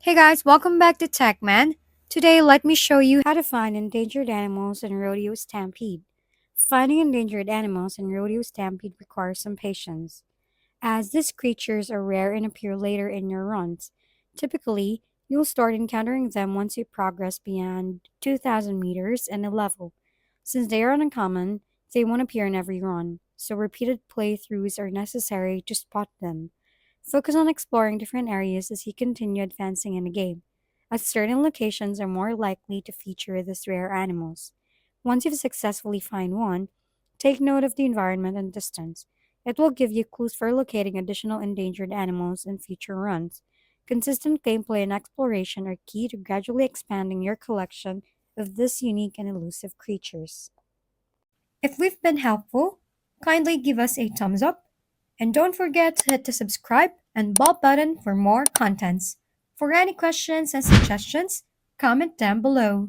Hey guys, welcome back to TechMan. Today, let me show you how to find endangered animals in Rodeo Stampede. Finding endangered animals in Rodeo Stampede requires some patience, as these creatures are rare and appear later in your runs. Typically, you'll start encountering them once you progress beyond 2,000 meters and a level. Since they are uncommon, they won't appear in every run, so repeated playthroughs are necessary to spot them. Focus on exploring different areas as you continue advancing in the game, as certain locations are more likely to feature these rare animals. Once you've successfully found one, take note of the environment and distance. It will give you clues for locating additional endangered animals in future runs. Consistent gameplay and exploration are key to gradually expanding your collection of these unique and elusive creatures. If we've been helpful, kindly give us a thumbs up and don't forget to hit the subscribe and bell button for more contents. For any questions and suggestions, comment down below.